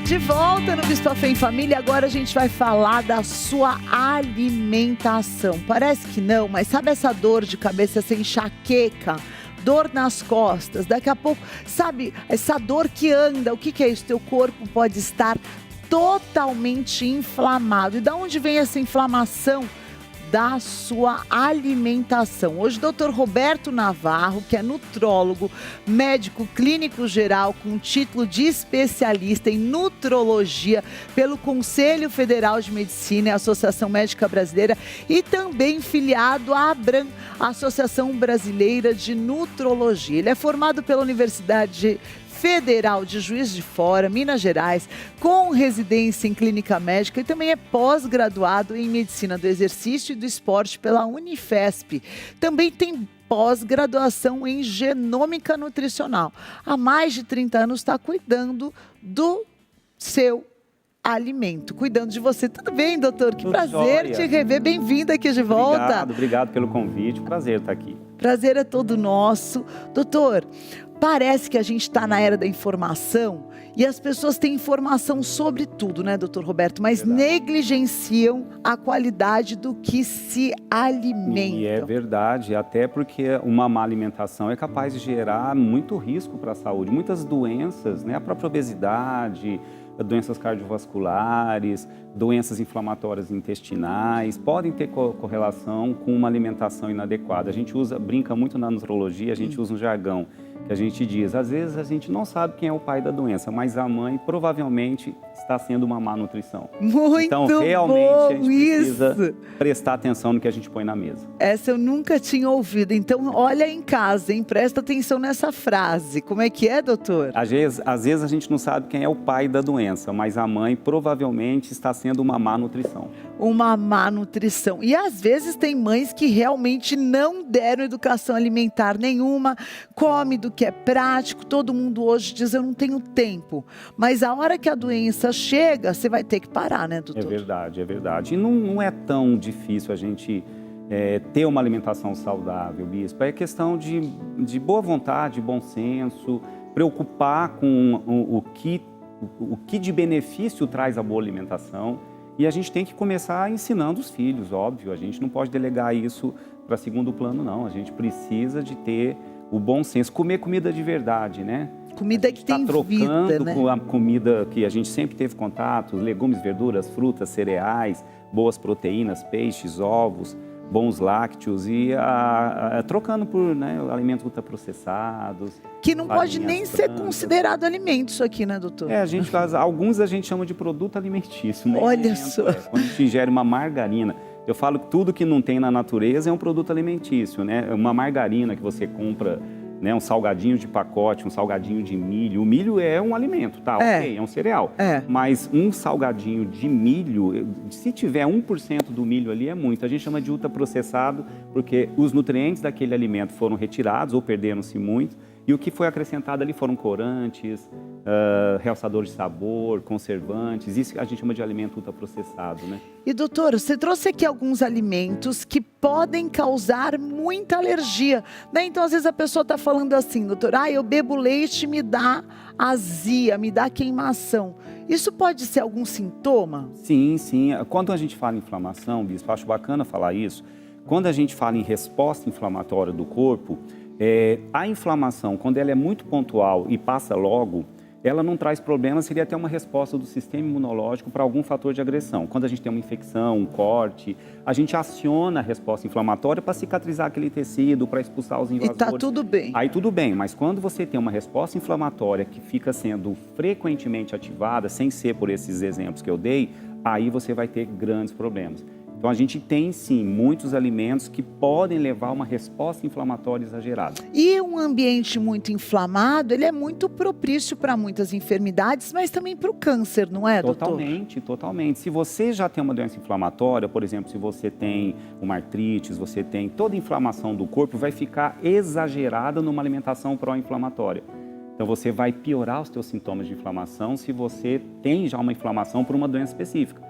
De volta no Bispo Fé em Família, agora a gente vai falar da sua alimentação. Parece que não, mas sabe essa dor de cabeça, essa enxaqueca, dor nas costas, daqui a pouco, sabe, essa dor que anda, o que é isso? Teu corpo pode estar totalmente inflamado. E da onde vem essa inflamação? Da sua alimentação. Hoje o Dr. Roberto Navarro, que é nutrólogo, médico clínico geral com título de especialista em nutrologia pelo Conselho Federal de Medicina e Associação Médica Brasileira e também filiado à ABRAM, Associação Brasileira de Nutrologia. Ele é formado pela Universidade Federal de Juiz de Fora, Minas Gerais, com residência em clínica médica e também é pós-graduado em medicina do exercício e do esporte pela Unifesp. Também tem pós-graduação em genômica nutricional. Há mais de 30 anos está cuidando do seu alimento, cuidando de você. Tudo bem, doutor? Que prazer te rever. Bem-vindo aqui de volta. Obrigado pelo convite. Prazer estar aqui. Prazer é todo nosso. Doutor, parece que a gente está na era da informação e as pessoas têm informação sobre tudo, né, doutor Roberto? Mas negligenciam a qualidade do que se alimenta. E é verdade, até porque uma má alimentação é capaz de gerar muito risco para a saúde. Muitas doenças, né, a própria obesidade, doenças cardiovasculares, doenças inflamatórias intestinais, podem ter correlação com uma alimentação inadequada. A gente brinca muito na nutrologia, a gente usa um jargão que a gente diz, às vezes a gente não sabe quem é o pai da doença, mas a mãe provavelmente está sendo uma má nutrição. Muito então, realmente, bom, a gente precisa prestar atenção no que a gente põe na mesa. Essa eu nunca tinha ouvido. Então, olha em casa, hein? Presta atenção nessa frase. Como é que é, doutor? Às vezes a gente não sabe quem é o pai da doença, mas a mãe provavelmente está sendo uma má nutrição. Uma má nutrição. E às vezes tem mães que realmente não deram educação alimentar nenhuma, come do que é prático, todo mundo hoje diz, eu não tenho tempo. Mas a hora que a doença chega, você vai ter que parar, né, doutor? É verdade, é verdade. E não é tão difícil a gente ter uma alimentação saudável, bispo. É questão de boa vontade, bom senso, preocupar com o que de benefício traz a boa alimentação. E a gente tem que começar ensinando os filhos, óbvio. A gente não pode delegar isso para segundo plano, não. A gente precisa de ter o bom senso. Comer comida de verdade, né? Comida que tem vida, né? A gente está trocando com a comida que a gente sempre teve contato, legumes, verduras, frutas, cereais, boas proteínas, peixes, ovos, bons lácteos e trocando por alimentos ultraprocessados. Que não pode nem ser considerado alimento isso aqui, né, doutor? Alguns a gente chama de produto alimentício. Olha só. Quando a gente ingere uma margarina, eu falo que tudo que não tem na natureza é um produto alimentício, né? Uma margarina que você compra, né, um salgadinho de pacote, um salgadinho de milho. O milho é um alimento, tá? Ok, é um cereal. Mas um salgadinho de milho, se tiver 1% do milho ali, é muito. A gente chama de ultraprocessado porque os nutrientes daquele alimento foram retirados ou perderam-se muito. E o que foi acrescentado ali foram corantes, realçadores de sabor, conservantes. Isso a gente chama de alimento ultraprocessado, né? E doutor, você trouxe aqui alguns alimentos que podem causar muita alergia, né? Então, às vezes a pessoa está falando assim, doutor, eu bebo leite e me dá azia, me dá queimação. Isso pode ser algum sintoma? Sim, sim. Quando a gente fala em inflamação, bispo, acho bacana falar isso. Quando a gente fala em resposta inflamatória do corpo, a inflamação, quando ela é muito pontual e passa logo, ela não traz problema, seria até uma resposta do sistema imunológico para algum fator de agressão. Quando a gente tem uma infecção, um corte, a gente aciona a resposta inflamatória para cicatrizar aquele tecido, para expulsar os invasores. E está tudo bem. Aí tudo bem, mas quando você tem uma resposta inflamatória que fica sendo frequentemente ativada, sem ser por esses exemplos que eu dei, aí você vai ter grandes problemas. Então, a gente tem, sim, muitos alimentos que podem levar a uma resposta inflamatória exagerada. E um ambiente muito inflamado, ele é muito propício para muitas enfermidades, mas também para o câncer, não é, doutor? Totalmente, totalmente. Se você já tem uma doença inflamatória, por exemplo, se você tem uma artrite, você tem toda a inflamação do corpo, vai ficar exagerada numa alimentação pró-inflamatória. Então, você vai piorar os seus sintomas de inflamação se você tem já uma inflamação por uma doença específica.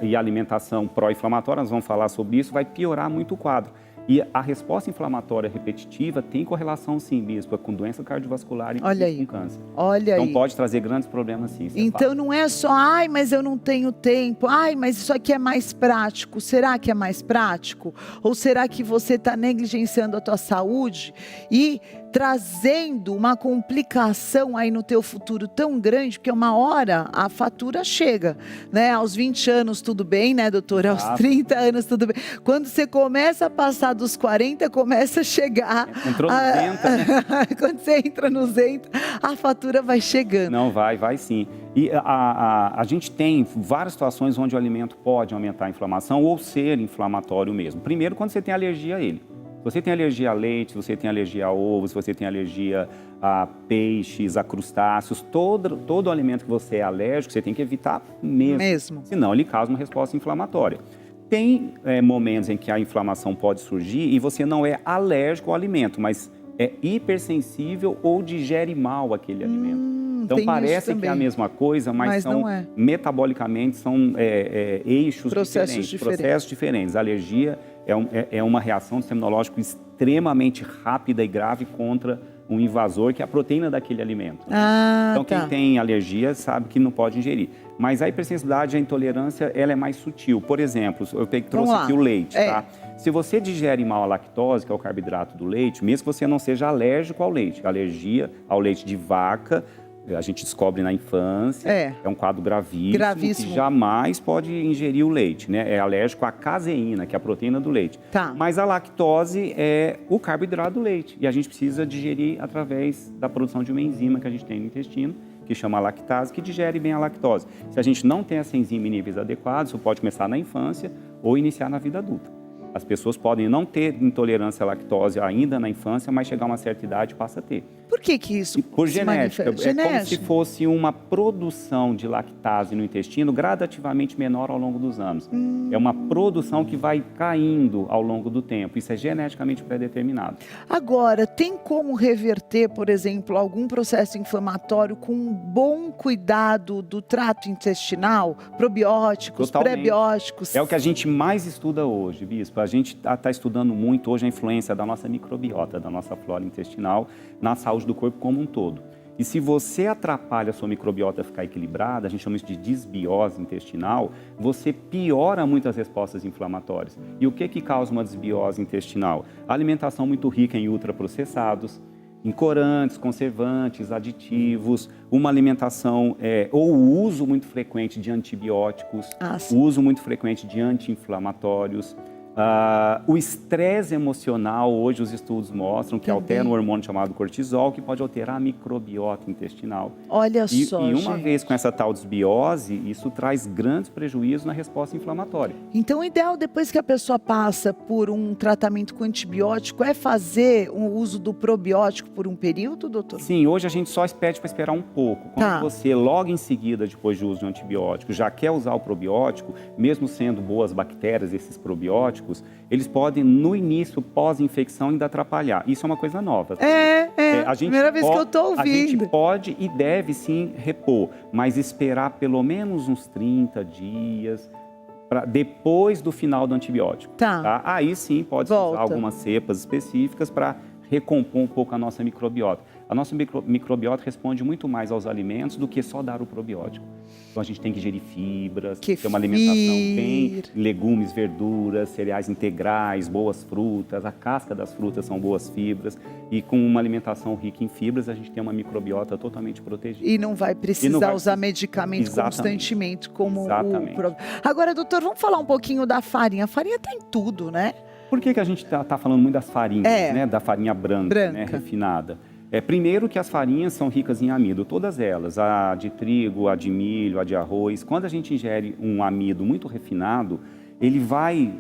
E a alimentação pró-inflamatória, nós vamos falar sobre isso, vai piorar muito o quadro. E a resposta inflamatória repetitiva tem correlação, sim, bispo, com doença cardiovascular e com câncer. Olha então aí. pode trazer grandes problemas, sim. Então não é só, ai, mas eu não tenho tempo, ai, mas isso aqui é mais prático. Será que é mais prático? Ou será que você está negligenciando a tua saúde e trazendo uma complicação aí no teu futuro tão grande, porque uma hora a fatura chega, né? Aos 20 anos tudo bem, né, doutora? Aos 30 anos tudo bem. Quando você começa a passar dos 40, começa a chegar. Entrou no Zenta, né? Quando você entra no Zenta, a fatura vai chegando. Não, vai sim. E a gente tem várias situações onde o alimento pode aumentar a inflamação ou ser inflamatório mesmo. Primeiro, quando você tem alergia a ele. Se você tem alergia a leite, se você tem alergia a ovos, se você tem alergia a peixes, a crustáceos, todo alimento que você é alérgico, você tem que evitar mesmo. Senão ele causa uma resposta inflamatória. Tem momentos em que a inflamação pode surgir e você não é alérgico ao alimento, mas é hipersensível ou digere mal aquele alimento. Então parece que é a mesma coisa, mas são metabolicamente são eixos processos diferentes. A alergia é uma reação do sistema imunológico extremamente rápida e grave contra um invasor, que é a proteína daquele alimento. Então quem tem alergia sabe que não pode ingerir. Mas a hipersensibilidade, a intolerância, ela é mais sutil. Por exemplo, eu trouxe aqui o leite, tá? Se você digere mal a lactose, que é o carboidrato do leite, mesmo que você não seja alérgico ao leite, alergia ao leite de vaca, a gente descobre na infância, é um quadro gravíssimo. Que jamais pode ingerir o leite, né? É alérgico à caseína, que é a proteína do leite. Mas a lactose é o carboidrato do leite. E a gente precisa digerir através da produção de uma enzima que a gente tem no intestino, que chama lactase, que digere bem a lactose. Se a gente não tem essa enzima em níveis adequados, isso pode começar na infância ou iniciar na vida adulta. As pessoas podem não ter intolerância à lactose ainda na infância, mas chegar a uma certa idade passa a ter. Por que isso? Por genética. É como se fosse uma produção de lactase no intestino gradativamente menor ao longo dos anos. É uma produção que vai caindo ao longo do tempo. Isso é geneticamente pré-determinado. Agora, tem como reverter, por exemplo, algum processo inflamatório com um bom cuidado do trato intestinal? Probióticos, pré-bióticos? É o que a gente mais estuda hoje, Bispo. A gente está estudando muito hoje a influência da nossa microbiota, da nossa flora intestinal, na saúde do corpo como um todo. E se você atrapalha a sua microbiota a ficar equilibrada, a gente chama isso de desbiose intestinal, você piora muito as respostas inflamatórias. E o que causa uma desbiose intestinal? A alimentação muito rica em ultraprocessados, em corantes, conservantes, aditivos, uma alimentação ou o uso muito frequente de antibióticos, o uso muito frequente de anti-inflamatórios. O estresse emocional, hoje os estudos mostram que altera um hormônio chamado cortisol, que pode alterar a microbiota intestinal. Olha só, E uma vez com essa tal desbiose, isso traz grandes prejuízos na resposta inflamatória. Então, o ideal, depois que a pessoa passa por um tratamento com antibiótico, é fazer o uso do probiótico por um período, doutor? Sim, hoje a gente só pede para esperar um pouco. Quando você, logo em seguida, depois do uso de um antibiótico, já quer usar o probiótico, mesmo sendo boas bactérias, esses probióticos, eles podem, no início, pós-infecção, ainda atrapalhar. Isso é uma coisa nova. Primeira vez que eu estou ouvindo. A gente pode e deve, sim, repor, mas esperar pelo menos uns 30 dias, depois do final do antibiótico. Aí sim, pode usar algumas cepas específicas para recompor um pouco a nossa microbiota. A nossa microbiota responde muito mais aos alimentos do que só dar o probiótico. Então a gente tem que ingerir fibras, ter uma alimentação bem legumes, verduras, cereais integrais, boas frutas, a casca das frutas são boas fibras, e com uma alimentação rica em fibras a gente tem uma microbiota totalmente protegida. E não vai precisar usar medicamento constantemente como o... Agora, doutor, vamos falar um pouquinho da farinha. A farinha está em tudo, né? Por que a gente está falando muito das farinhas, né? Da farinha branca. Né? Refinada? Primeiro que as farinhas são ricas em amido, todas elas, a de trigo, a de milho, a de arroz. Quando a gente ingere um amido muito refinado, ele vai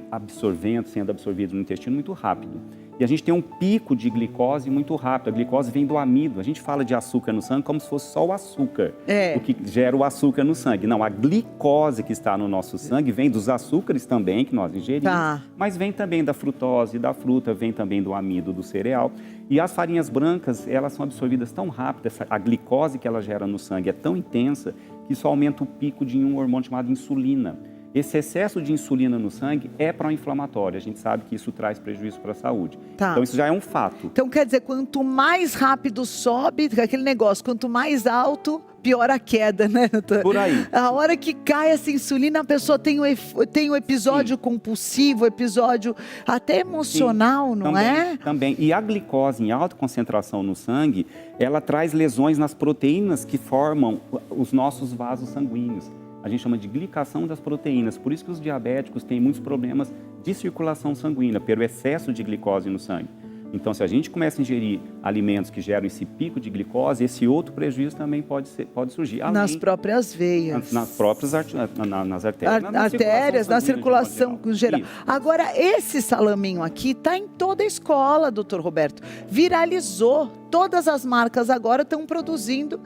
sendo absorvido no intestino muito rápido. E a gente tem um pico de glicose muito rápido. A glicose vem do amido. A gente fala de açúcar no sangue como se fosse só o açúcar, o que gera o açúcar no sangue. Não, a glicose que está no nosso sangue vem dos açúcares também, que nós ingerimos, mas vem também da frutose da fruta, vem também do amido do cereal. E as farinhas brancas, elas são absorvidas tão rápido, a glicose que ela gera no sangue é tão intensa, que isso aumenta o pico de um hormônio chamado insulina. Esse excesso de insulina no sangue é pró-inflamatório. A gente sabe que isso traz prejuízo para a saúde. Tá. Então, isso já é um fato. Então, quer dizer, quanto mais rápido sobe, aquele negócio, quanto mais alto, pior a queda, né, doutor? Por aí. A hora que cai essa insulina, a pessoa tem o episódio compulsivo, episódio até emocional, Sim, não também, é? Também. E a glicose em alta concentração no sangue, ela traz lesões nas proteínas que formam os nossos vasos sanguíneos. A gente chama de glicação das proteínas. Por isso que os diabéticos têm muitos problemas de circulação sanguínea, pelo excesso de glicose no sangue. Então, se a gente começa a ingerir alimentos que geram esse pico de glicose, esse outro prejuízo também pode surgir. Nas próprias veias. Nas próprias nas artérias. Artérias, na circulação geral. Isso. Agora, esse salaminho aqui está em toda a escola, doutor Roberto. Viralizou. Todas as marcas agora estão produzindo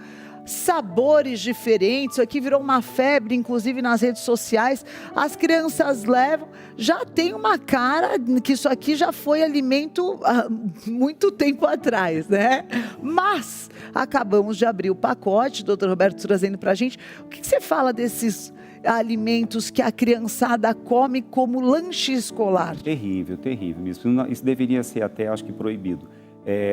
sabores diferentes. Isso aqui virou uma febre, inclusive nas redes sociais. As crianças levam, já tem uma cara que isso aqui já foi alimento há muito tempo atrás, né? Mas acabamos de abrir o pacote, doutor Roberto trazendo para a gente. O que você fala desses alimentos que a criançada come como lanche escolar? Terrível, terrível. Isso deveria ser até, acho que, proibido.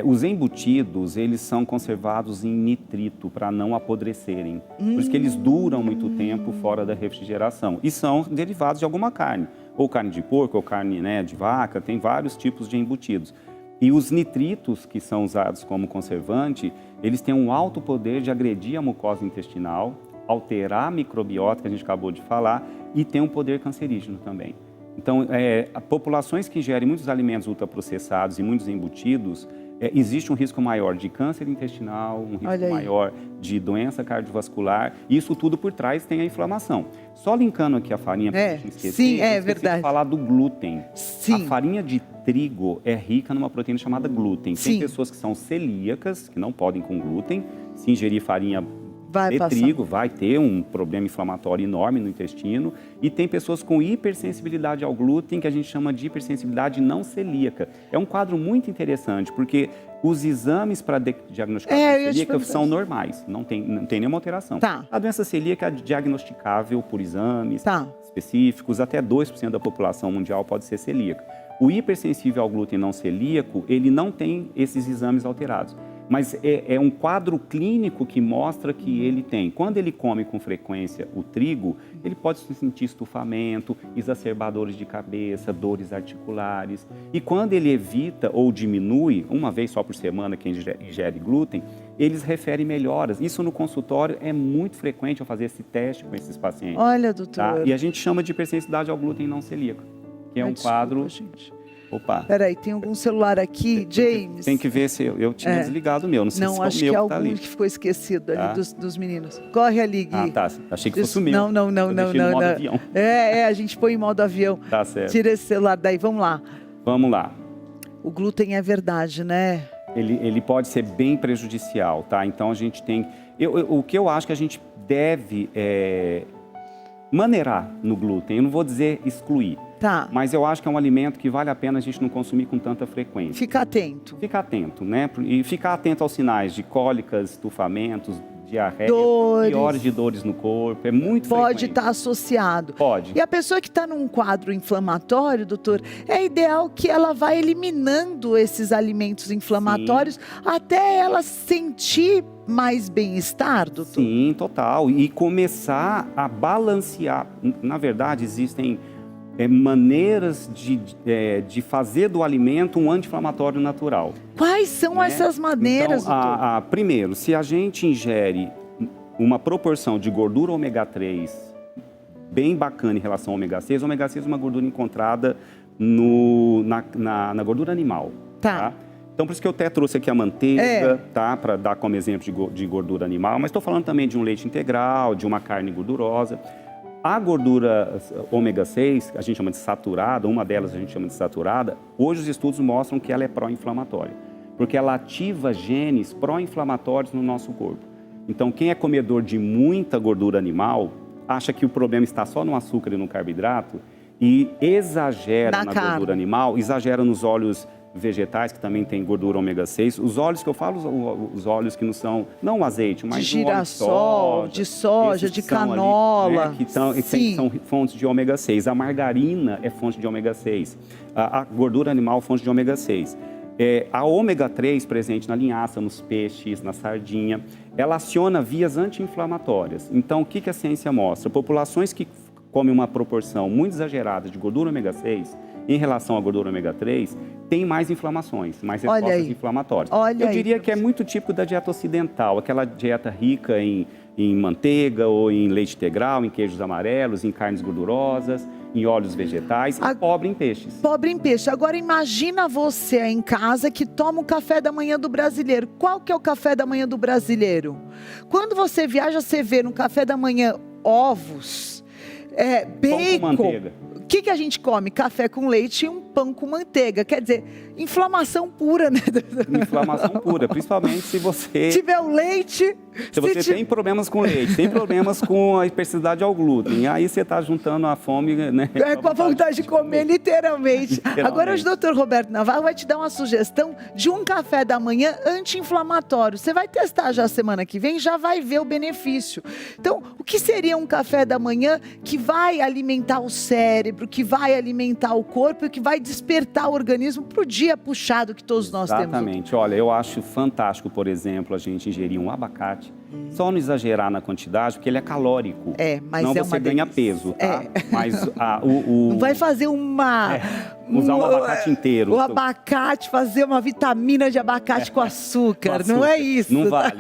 Os embutidos, eles são conservados em nitrito para não apodrecerem. Por isso que eles duram muito tempo fora da refrigeração. E são derivados de alguma carne. Ou carne de porco, ou carne, né, de vaca. Tem vários tipos de embutidos. E os nitritos, que são usados como conservante, eles têm um alto poder de agredir a mucosa intestinal, alterar a microbiota, que a gente acabou de falar, e tem um poder cancerígeno também. Então, populações que ingerem muitos alimentos ultraprocessados e muitos embutidos, existe um risco maior de câncer intestinal, um risco maior de doença cardiovascular. E isso tudo por trás tem a inflamação. Só linkando aqui a farinha, para a gente esquecer, sim, é verdade. verdade. Falar do glúten. Sim. A farinha de trigo é rica numa proteína chamada glúten. Sim. Tem pessoas que são celíacas, que não podem com glúten. Se ingerir farinha de trigo, vai ter um problema inflamatório enorme no intestino. E tem pessoas com hipersensibilidade ao glúten, que a gente chama de hipersensibilidade não celíaca. É um quadro muito interessante, porque os exames para diagnosticar a celíaca são normais, não tem nenhuma alteração. Tá. A doença celíaca é diagnosticável por exames específicos, até 2% da população mundial pode ser celíaca. O hipersensível ao glúten não celíaco, ele não tem esses exames alterados. Mas é um quadro clínico que mostra que ele tem. Quando ele come com frequência o trigo, ele pode sentir estufamento, exacerbar dores de cabeça, dores articulares. E quando ele evita ou diminui, uma vez só por semana, quem ingere glúten, eles referem melhoras. Isso no consultório é muito frequente eu fazer esse teste com esses pacientes. Olha, doutor. Tá? E a gente chama de hipersensibilidade ao glúten não celíaco, que é um quadro... Gente. Opa. Peraí, tem algum celular aqui, James? Tem que ver se eu tinha desligado o meu, não sei se é o meu acho que é algum tá ali. que ficou esquecido ali dos meninos. Corre ali, Gui. Ah, tá. Achei que fosse o meu. Não. Modo avião. A gente põe em modo avião. Tá certo. Tira esse celular daí, vamos lá. Vamos lá. O glúten é verdade, né? Ele pode ser bem prejudicial, tá? Então a gente tem... O que eu acho que a gente deve maneirar no glúten, eu não vou dizer excluir. Tá. Mas eu acho que é um alimento que vale a pena a gente não consumir com tanta frequência. Fica atento. Fica atento, né? E ficar atento aos sinais de cólicas, estufamentos, diarreia, piores de dores no corpo. É muito frequente. Pode estar associado. Pode. E a pessoa que está num quadro inflamatório, doutor, é ideal que ela vá eliminando esses alimentos inflamatórios até ela sentir mais bem-estar, doutor? Sim, total. E começar a balancear. Na verdade, existem maneiras de fazer do alimento um anti-inflamatório natural. Quais são essas maneiras, então, doutor? Primeiro, se a gente ingere uma proporção de gordura ômega 3 bem bacana em relação ao ômega 6, o ômega 6 é uma gordura encontrada na gordura animal. Tá? Então, por isso que eu até trouxe aqui a manteiga, tá? Para dar como exemplo de gordura animal, mas estou falando também de um leite integral, de uma carne gordurosa. A gordura ômega 6, a gente chama de saturada, uma delas a gente chama de saturada, hoje os estudos mostram que ela é pró-inflamatória, porque ela ativa genes pró-inflamatórios no nosso corpo. Então, quem é comedor de muita gordura animal, acha que o problema está só no açúcar e no carboidrato, e exagera na gordura animal, exagera nos óleos vegetais, que também tem gordura ômega 6. Os óleos que eu falo, os óleos que não são, não o azeite, mas de girassol, de soja, de canola. Ali, né, que são fontes de ômega 6. A margarina é fonte de ômega 6. A gordura animal, fonte de ômega 6. A ômega 3 presente na linhaça, nos peixes, na sardinha, ela aciona vias anti-inflamatórias. Então, o que a ciência mostra? Populações que comem uma proporção muito exagerada de gordura ômega 6 em relação à gordura ômega 3, tem mais inflamações, mais respostas inflamatórias. Eu diria que é muito típico da dieta ocidental, aquela dieta rica em manteiga ou em leite integral, em queijos amarelos, em carnes gordurosas, em óleos vegetais, e pobre em peixes. Pobre em peixe. Agora imagina você em casa que toma o café da manhã do brasileiro. Qual que é o café da manhã do brasileiro? Quando você viaja, você vê no café da manhã ovos, bacon. Pão com manteiga. O que a gente come? Café com leite e um pão com manteiga. Quer dizer, inflamação pura, né? Inflamação pura, principalmente se você... tiver o leite... Se você tem problemas com leite, tem problemas com a hipersensibilidade ao glúten, aí você está juntando a fome, né? Com a vontade de comer, literalmente. Agora o Dr. Roberto Navarro vai te dar uma sugestão de um café da manhã anti-inflamatório. Você vai testar já semana que vem, já vai ver o benefício. Então, o que seria um café da manhã que vai alimentar o cérebro, que vai alimentar o corpo e que vai despertar o organismo para o dia puxado que todos nós temos? Exatamente. Olha, eu acho fantástico, por exemplo, a gente ingerir um abacate. Só não exagerar na quantidade, porque ele é calórico. Mas não você ganha peso, tá? Mas não vai fazer usar um abacate inteiro. O abacate, fazer uma vitamina de abacate com açúcar. Não é isso. Não vale.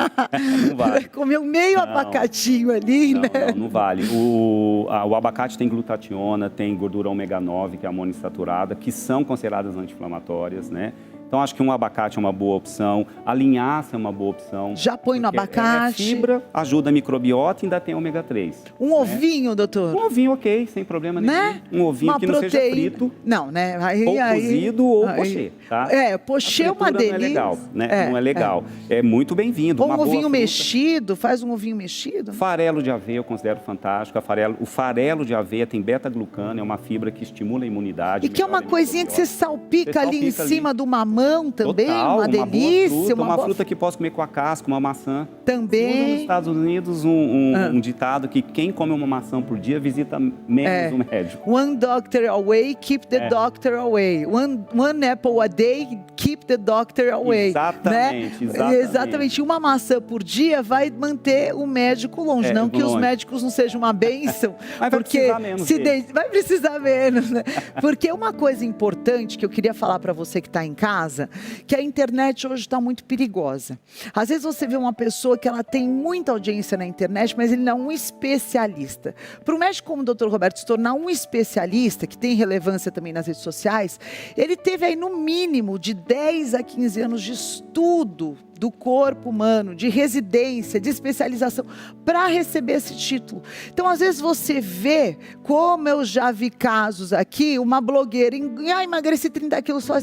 Não vale. Comer meio abacatinho ali, né? Não vale. O abacate tem glutationa, tem gordura ômega 9, que é a monoinsaturada, que são consideradas anti-inflamatórias, né? Então, acho que um abacate é uma boa opção. A linhaça é uma boa opção. Já põe no abacate. Fibra, ajuda a microbiota e ainda tem ômega 3. Um ovinho, doutor? Um ovinho, ok, sem problema nenhum. Um ovinho que não seja frito. Não, né? Ou cozido ou pochê, tá? Pochê é uma delícia. Não é legal, né? Não é legal. É muito bem-vindo. Ou um ovinho mexido, faz um ovinho mexido. Farelo de aveia eu considero fantástico. O farelo de aveia tem beta-glucano, é uma fibra que estimula a imunidade. E que é uma coisinha que você salpica ali em cima do mamão também, total, uma delícia. Uma fruta que posso comer com a casca, uma maçã. Também. Nos Estados Unidos, um ditado que quem come uma maçã por dia visita menos um médico. One doctor away, keep the doctor away. One apple a day, keep the doctor away. Exatamente, né? Exatamente. Uma maçã por dia vai manter o médico longe. Não que os médicos não sejam uma bênção. Mas porque vai precisar menos. Vai precisar menos, né? Porque uma coisa importante que eu queria falar para você que está em casa, que a internet hoje está muito perigosa. Às vezes você vê uma pessoa que ela tem muita audiência na internet, mas ele não é um especialista. Para um médico como o Dr. Roberto se tornar um especialista, que tem relevância também nas redes sociais, ele teve aí no mínimo de 10 a 15 anos de estudo do corpo humano, de residência, de especialização, para receber esse título. Então, às vezes você vê, como eu já vi casos aqui, uma blogueira, emagreci 30 quilos, só...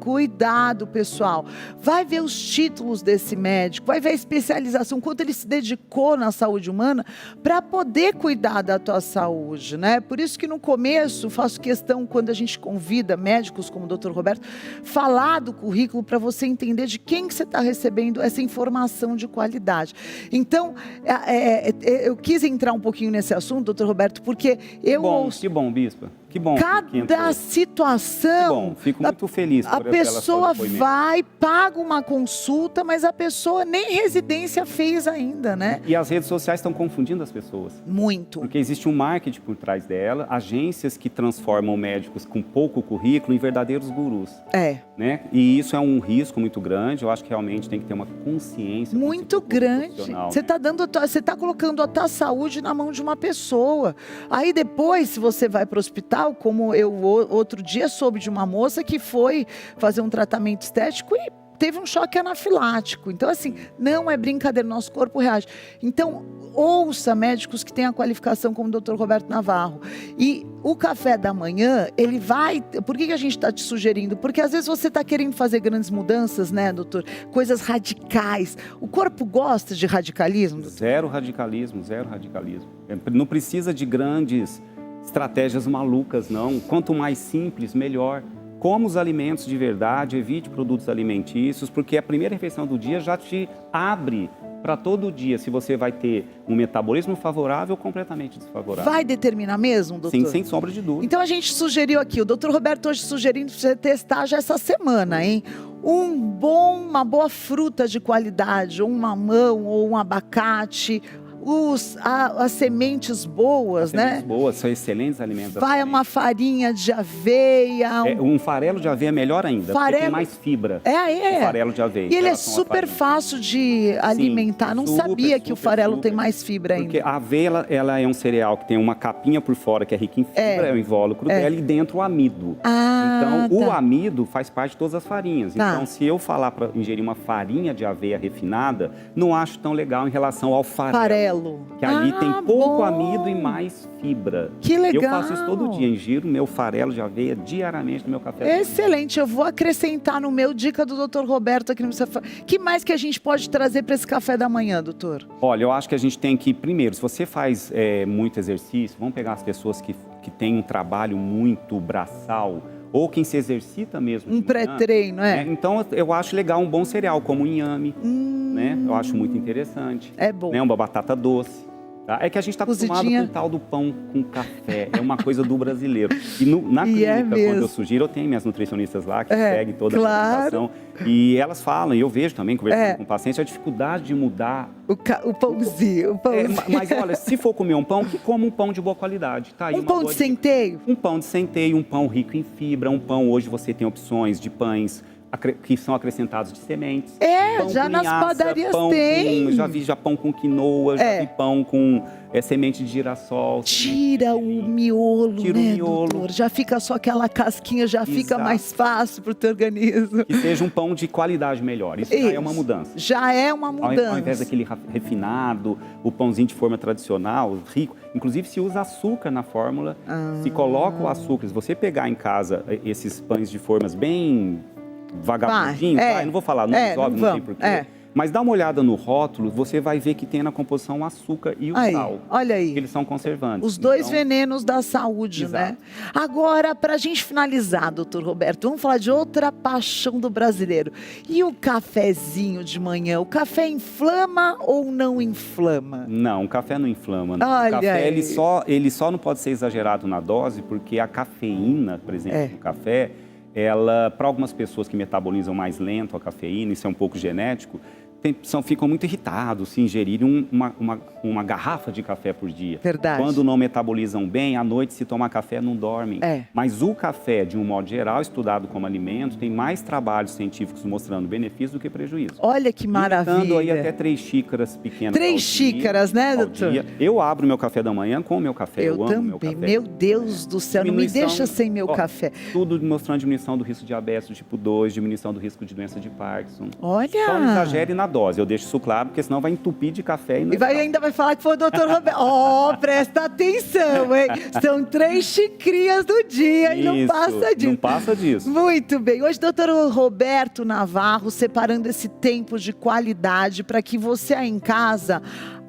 Cuidado, pessoal. Vai ver os títulos desse médico, vai ver a especialização, quanto ele se dedicou na saúde humana para poder cuidar da tua saúde, né? Por isso que no começo faço questão, quando a gente convida médicos como o Dr. Roberto, falar do currículo para você entender de quem que você está recebendo essa informação de qualidade. Então, eu quis entrar um pouquinho nesse assunto, Dr. Roberto, porque eu ouço... Que bom, Bispa. Que bom. Cada situação... Que bom, fico muito feliz por a pessoa vai, paga uma consulta, mas a pessoa nem residência fez ainda, né? E as redes sociais estão confundindo as pessoas. Muito. Porque existe um marketing por trás dela, agências que transformam médicos com pouco currículo em verdadeiros gurus. Né? E isso é um risco muito grande, eu acho que realmente tem que ter uma consciência. Muito grande. Você está colocando a tua saúde na mão de uma pessoa. Aí depois, se você vai para o hospital, como eu outro dia soube de uma moça que foi fazer um tratamento estético e teve um choque anafilático. Então, assim, não é brincadeira, nosso corpo reage. Então, ouça médicos que têm a qualificação como o Dr. Roberto Navarro. E o café da manhã, ele vai... Por que a gente está te sugerindo? Porque às vezes você está querendo fazer grandes mudanças, né, doutor? Coisas radicais. O corpo gosta de radicalismo, doutor? Zero radicalismo, zero radicalismo. Não precisa de grandes estratégias malucas, não. Quanto mais simples, melhor. coma os alimentos de verdade, evite produtos alimentícios, porque a primeira refeição do dia já te abre para todo dia se você vai ter um metabolismo favorável ou completamente desfavorável. Vai determinar mesmo, doutor? Sim, sem sombra de dúvida. Então a gente sugeriu aqui, o doutor Roberto hoje sugerindo você testar já essa semana, hein? Uma boa fruta de qualidade, ou um mamão, ou um abacate, as sementes boas, né? Sementes boas, são excelentes alimentos. Vai uma farinha de aveia. Um farelo de aveia é melhor ainda, porque tem mais fibra. É. O farelo de aveia. E ele é super fácil de alimentar. Sim, não sabia que o farelo tem mais fibra ainda. Porque a aveia, ela é um cereal que tem uma capinha por fora que é rica em fibra, é o invólucro dela, e dentro o amido. Então, o amido faz parte de todas as farinhas. Então, se eu falar para ingerir uma farinha de aveia refinada, não acho tão legal em relação ao farelo. Que ali tem pouco amido e mais fibra. Que legal. Eu faço isso todo dia, ingiro meu farelo de aveia diariamente no meu café. Excelente, eu vou acrescentar no meu dica do Dr. Roberto aqui no seu... Que mais que a gente pode trazer para esse café da manhã, doutor? Olha, eu acho que a gente tem que, primeiro, se você faz muito exercício, vamos pegar as pessoas que têm um trabalho muito braçal, ou quem se exercita mesmo. Um pré-treino, Então, eu acho legal um bom cereal, como o inhame, né? Eu acho muito interessante. É bom. Né? Uma batata doce. Tá? É que a gente está acostumado com o tal do pão com café. É uma coisa do brasileiro. E na clínica, quando eu sugiro, eu tenho minhas nutricionistas lá que seguem toda a alimentação. E elas falam, e eu vejo também, conversando com pacientes, a dificuldade de mudar. O pãozinho. Mas olha, se for comer um pão, que coma um pão de boa qualidade. Tá aí um pão de centeio? Um pão de centeio, um pão rico em fibra. Um pão, hoje você tem opções de pães que são acrescentados de sementes. Pão já nas padarias tem. Já vi pão com quinoa, já vi pão com semente de girassol. Tira o miolo, Tira o miolo. Doutor? Já fica só aquela casquinha, já fica mais fácil para o teu organismo. Que seja um pão de qualidade melhor. Isso já é uma mudança. Já é uma mudança. Ao invés daquele refinado, o pãozinho de forma tradicional, rico. Inclusive, se usa açúcar na fórmula. Se coloca o açúcar. Se você pegar em casa esses pães de formas bem vagabundinho, eu não vou falar, óbvio, não tem porquê. Mas dá uma olhada no rótulo, você vai ver que tem na composição o açúcar e o sal. Olha aí. Que eles são conservantes. Os dois venenos da saúde, né? Agora, para a gente finalizar, doutor Roberto, vamos falar de outra paixão do brasileiro. E o cafezinho de manhã? O café inflama ou não inflama? Não, o café não inflama. Não. Olha o café, aí. ele só não pode ser exagerado na dose, porque a cafeína, por exemplo, no café, ela, para algumas pessoas que metabolizam mais lento a cafeína, isso é um pouco genético, ficam muito irritados se ingerirem uma garrafa de café por dia. Verdade. Quando não metabolizam bem, à noite, se tomar café, não dormem. Mas o café, de um modo geral, estudado como alimento, tem mais trabalhos científicos mostrando benefícios do que prejuízo. Olha que maravilha. Dando aí até 3 xícaras pequenas 3 xícaras, né, doutor? Eu abro meu café da manhã com o meu café. Eu amo meu café. Meu Deus do céu, não me deixa sem meu café. Tudo mostrando diminuição do risco de diabetes do tipo 2, diminuição do risco de doença de Parkinson. Olha! Só não exagere na dose, eu deixo isso claro, porque senão vai entupir de café. Ainda vai falar que foi o doutor Roberto. Presta atenção, hein? São 3 xicrinhas do dia e não passa disso. Não passa disso. Muito bem. Hoje, doutor Roberto Navarro, separando esse tempo de qualidade para que você aí em casa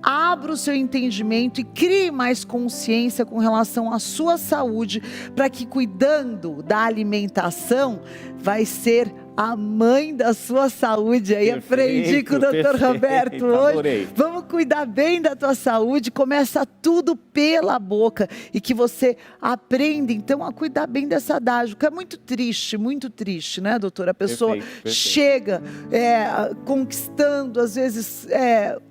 abra o seu entendimento e crie mais consciência com relação à sua saúde, para que cuidando da alimentação vai ser a mãe da sua saúde. Aí aprendi com o doutor Roberto hoje. Adorei. Vamos cuidar bem da tua saúde, começa tudo pela boca e que você aprenda então a cuidar bem dessa adágio, que é muito triste, né, doutora? A pessoa chega conquistando às vezes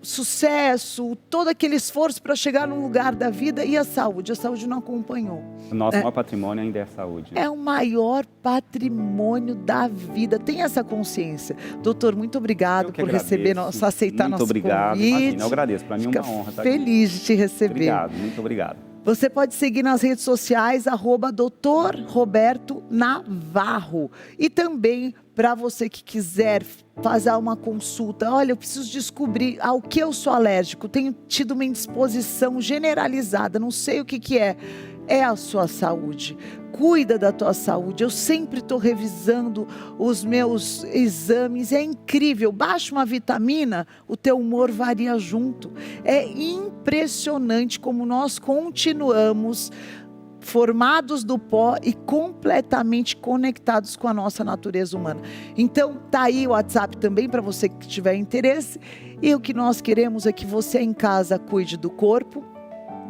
sucesso, todo aquele esforço para chegar num lugar da vida e a saúde não acompanhou. O nosso maior patrimônio ainda é a saúde. É o maior patrimônio da vida. Tem essa consciência. Doutor, muito obrigado por receber, aceitar nosso convite. Muito obrigado. Imagina, eu agradeço. Para mim é uma honra estar aqui. Feliz de te receber. Obrigado, muito obrigado. Você pode seguir nas redes sociais, @Dr. Roberto Navarro. E também, para você que quiser fazer uma consulta, olha, eu preciso descobrir ao que eu sou alérgico, tenho tido uma indisposição generalizada, não sei o que é. É a sua saúde. Cuida da tua saúde. Eu sempre estou revisando os meus exames. É incrível. Baixa uma vitamina, o teu humor varia junto. É impressionante como nós continuamos formados do pó e completamente conectados com a nossa natureza humana. Então, tá aí o WhatsApp também para você que tiver interesse. E o que nós queremos é que você em casa cuide do corpo,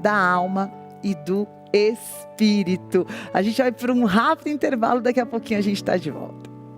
da alma e do espírito. A gente vai para um rápido intervalo, daqui a pouquinho a gente está de volta.